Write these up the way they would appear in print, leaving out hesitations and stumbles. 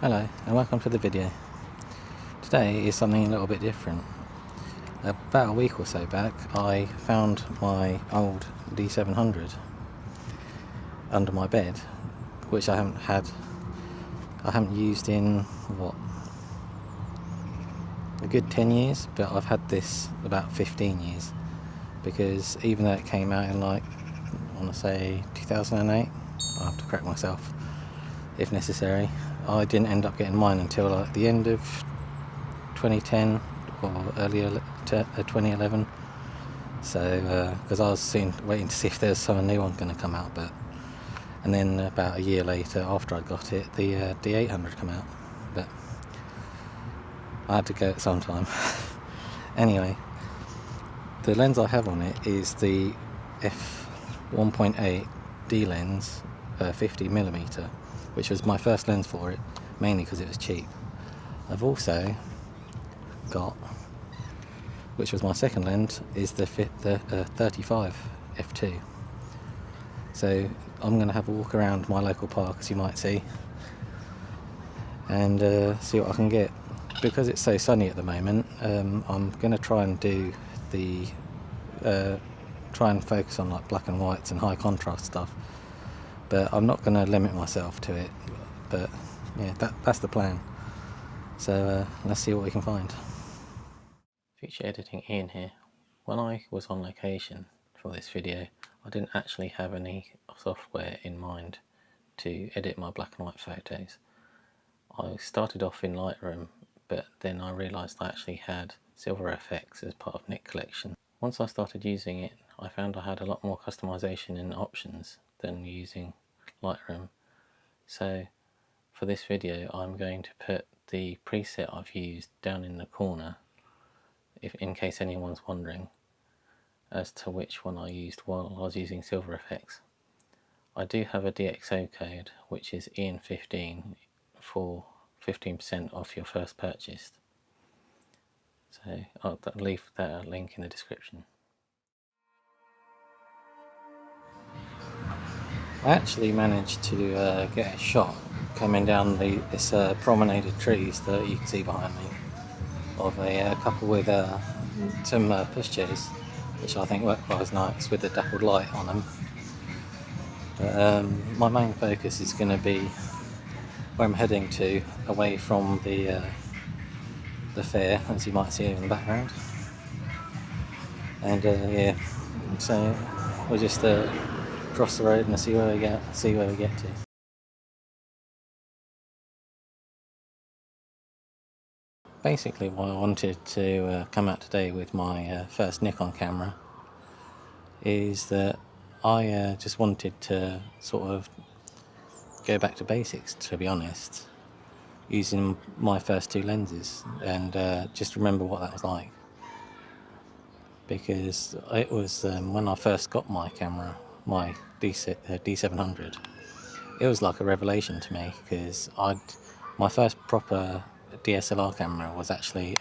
Hello and welcome to the video. Today is something a little bit different. About a week or so back I found my old D700 under my bed, which I haven't used in what, a good 10 years, but I've had this about 15 years because even though it came out in like, I want to say 2008, I'll have to correct myself if necessary, I didn't end up getting mine until like the end of 2010 or earlier 2011. So because I was waiting to see if there's some new one going to come out, and then about a year later, after I got it, the D800 come out, but I had to go at some time. Anyway, the lens I have on it is the f1.8 D lens, 50mm, which was my first lens for it, mainly because it was cheap. I've also got, which was my second lens, is the 35 f2. So I'm going to have a walk around my local park, as you might see, and see what I can get. Because it's so sunny at the moment, I'm going to try and do the try and focus on like black and whites and high contrast stuff, but I'm not going to limit myself to it. But yeah, that's the plan. So let's see what we can find. Future editing Ian here. When I was on location for this video, I didn't actually have any software in mind to edit my black and white photos. I started off in Lightroom, but then I realised I actually had Silver Efex as part of Nik Collection. Once I started using it, I found I had a lot more customization and options than using Lightroom. So for this video I'm going to put the preset I've used down in the corner, in case anyone's wondering as to which one I used while I was using Silver Efex. I do have a DXO code, which is Iain15, for 15% off your first purchase. So I'll leave that link in the description. I actually managed to get a shot coming down this promenade of trees that you can see behind me, of a couple with some pushchairs, which I think work quite nice with the dappled light on them. But my main focus is going to be where I'm heading to, away from the fair, as you might see in the background. And yeah, so we'll just cross the road and see where we get to. Basically, why I wanted to come out today with my first Nikon camera is that I just wanted to sort of go back to basics, to be honest, using my first two lenses, and just remember what that was like. Because it was when I first got my camera, my D700, it was like a revelation to me, because my first proper DSLR camera was actually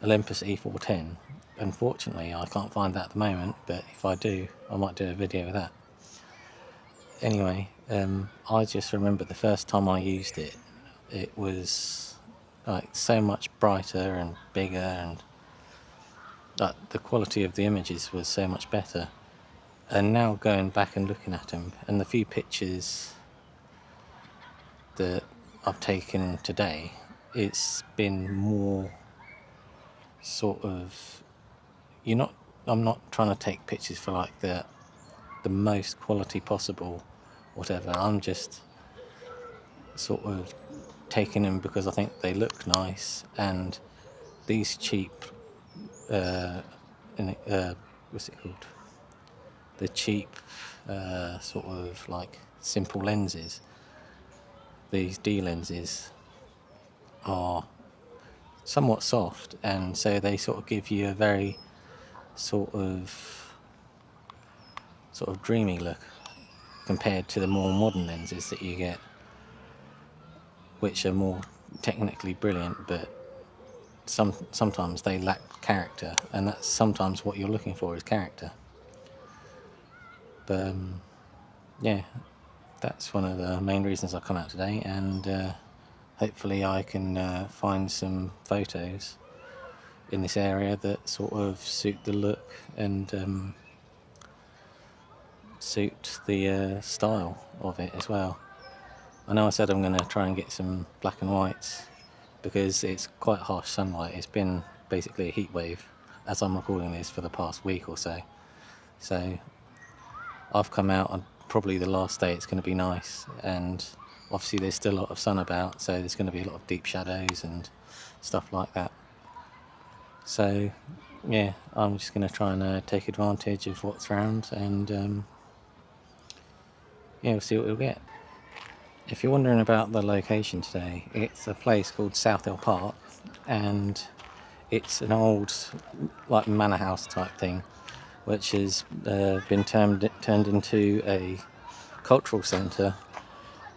Olympus E410. Unfortunately I can't find that at the moment, but if I do, I might do a video of that. Anyway, I just remember the first time I used it, it was like so much brighter and bigger, and the quality of the images was so much better. And now going back and looking at them, and the few pictures that I've taken today, it's been more sort of, I'm not trying to take pictures for like the most quality possible, whatever. I'm just sort of taking them because I think they look nice, and these cheap what's it called, the cheap sort of like simple lenses, these D lenses, are somewhat soft, and so they sort of give you a very sort of dreamy look compared to the more modern lenses that you get, which are more technically brilliant, but sometimes they lack character, and that's sometimes what you're looking for, is character. But yeah, that's one of the main reasons I come out today, and hopefully I can find some photos in this area that sort of suit the look and suit the style of it as well. I know I said I'm going to try and get some black and whites because it's quite harsh sunlight. It's been basically a heat wave as I'm recording this for the past week or so. So I've come out on probably the last day it's going to be nice, and obviously there's still a lot of sun about, so there's going to be a lot of deep shadows and stuff like that. So yeah, I'm just going to try and take advantage of what's around, and yeah, we'll see what we'll get. If you're wondering about the location today, it's a place called South Hill Park, and it's an old like manor house type thing, which has been turned into a cultural centre,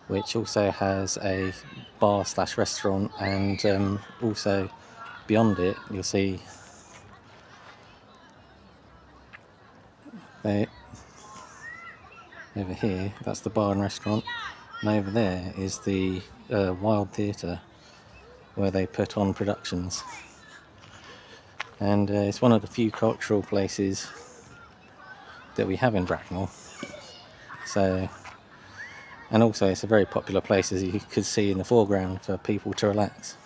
which also has a bar / restaurant, and also beyond it you'll see over here, that's the bar and restaurant, and over there is the Wild Theatre where they put on productions, and it's one of the few cultural places that we have in Bracknell. So, and also it's a very popular place, as you could see in the foreground, for people to relax.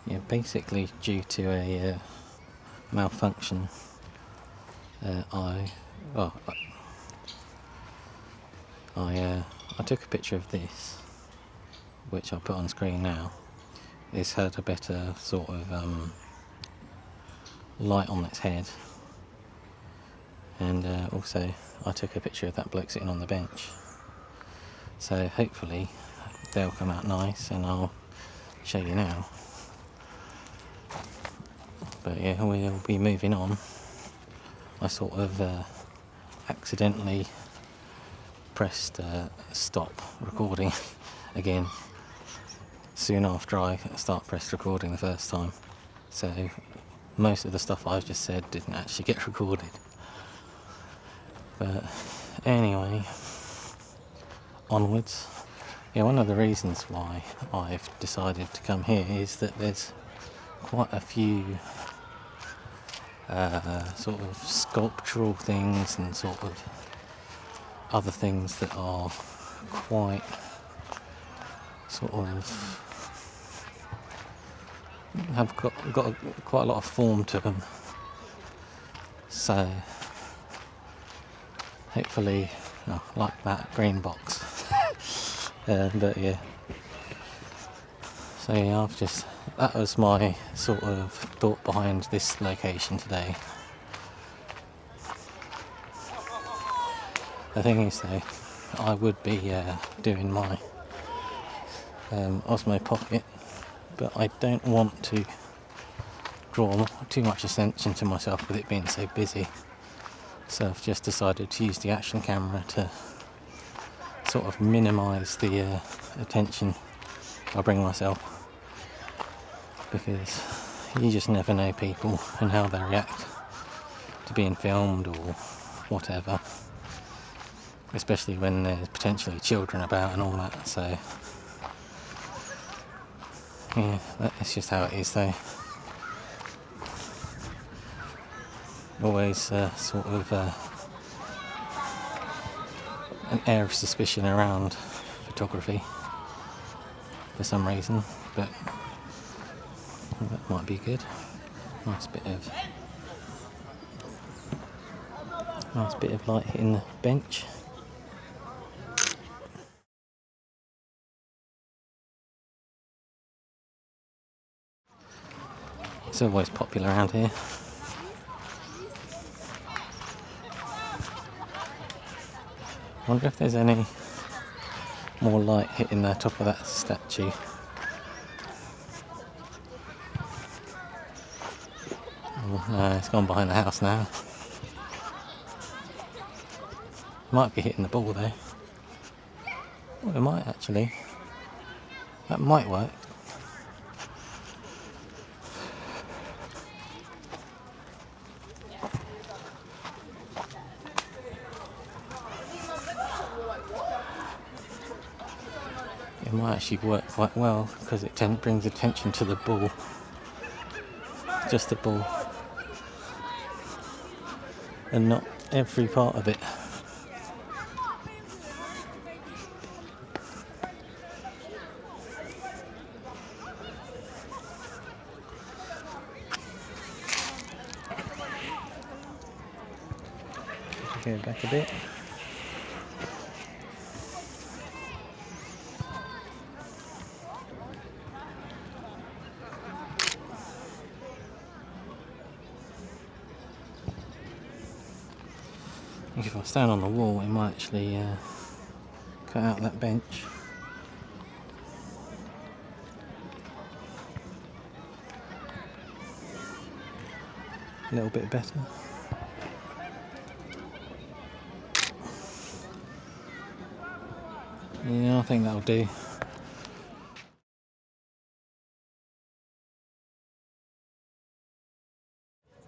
Yeah, basically due to a malfunction, I took a picture of this, which I'll put on screen now. It's had a better sort of light on its head, and also I took a picture of that bloke sitting on the bench. So hopefully they'll come out nice, and I'll show you now. But yeah, we'll be moving on. I sort of accidentally pressed stop recording again soon after I pressed recording the first time, so most of the stuff I've just said didn't actually get recorded. But anyway, onwards. Yeah, one of the reasons why I've decided to come here is that there's quite a few sort of sculptural things and sort of other things that are quite sort of have got quite a lot of form to them. So hopefully, like that green box. But yeah. So yeah, that was my sort of thought behind this location today. The thing is though, I would be doing my Osmo Pocket, but I don't want to draw too much attention to myself with it being so busy. So I've just decided to use the action camera to sort of minimise the attention I bring myself, because you just never know people and how they react to being filmed or whatever, especially when there's potentially children about and all that. So yeah, that's just how it is though. Always sort of an air of suspicion around photography for some reason, but that might be good. Nice bit of light hitting the bench. It's always popular around here. Wonder if there's any more light hitting the top of that statue. Oh, no, it's gone behind the house now. Might be hitting the ball though. Oh, it might actually. That might work. it might actually work quite well because it brings attention to the ball, just the ball, and not every part of it. Go back a bit. I think if I stand on the wall, it might actually cut out that bench. A little bit better. Yeah, I think that'll do.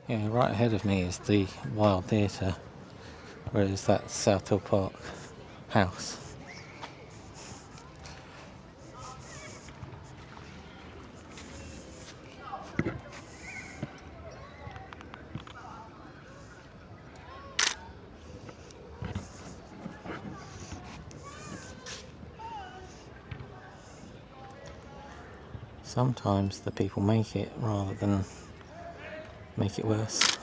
Yeah, right ahead of me is the Wild Theatre, whereas that's South Hill Park house. Sometimes the people make it rather than make it worse.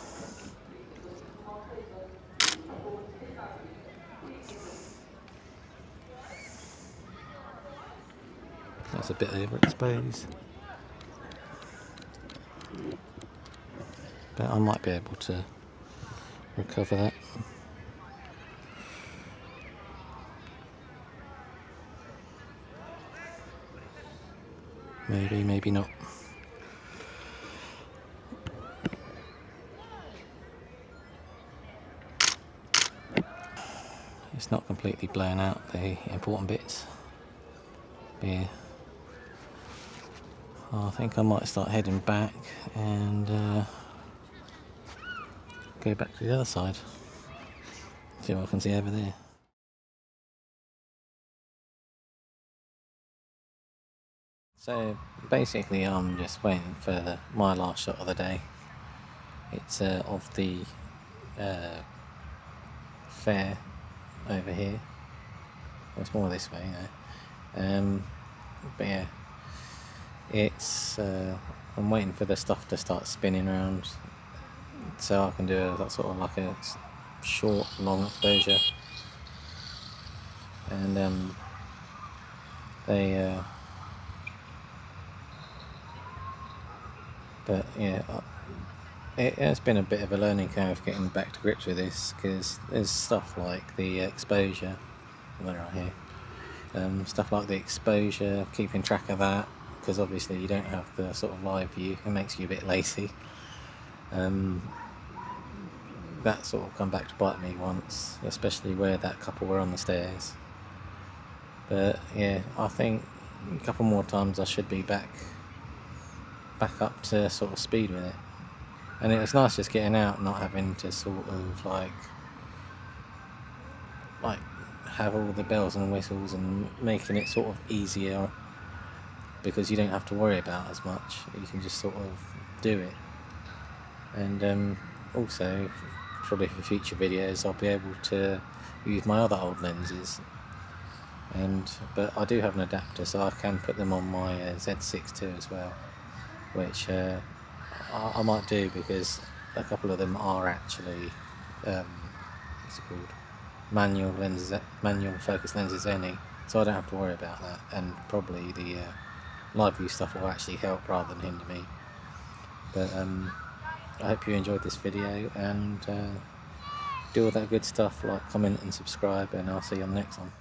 That's a bit overexposed, but I might be able to recover that. Maybe, maybe not. It's not completely blown out the important bits. But yeah, I think I might start heading back and go back to the other side. See what I can see over there. So basically I'm just waiting for my last shot of the day. It's of the fair over here. Well, it's more this way now. But yeah, it's I'm waiting for the stuff to start spinning around so I can do that sort of like a short, long exposure. And but yeah, it's been a bit of a learning curve getting back to grips with this, because there's stuff like the exposure, where I here, stuff like the exposure, keeping track of that, because obviously you don't have the sort of live view, it makes you a bit lazy. That sort of come back to bite me once, especially where that couple were on the stairs. But yeah, I think a couple more times I should be back up to sort of speed with it. And it was nice just getting out, not having to sort of like have all the bells and whistles, and making it sort of easier because you don't have to worry about as much. You can just sort of do it. And also, probably for future videos, I'll be able to use my other old lenses. But I do have an adapter, so I can put them on my Z6 too as well, which I might do, because a couple of them are actually what's it called, manual focus lenses only, so I don't have to worry about that, and probably the live view stuff will actually help rather than hinder me. But I hope you enjoyed this video, and do all that good stuff like comment and subscribe, and I'll see you on the next one.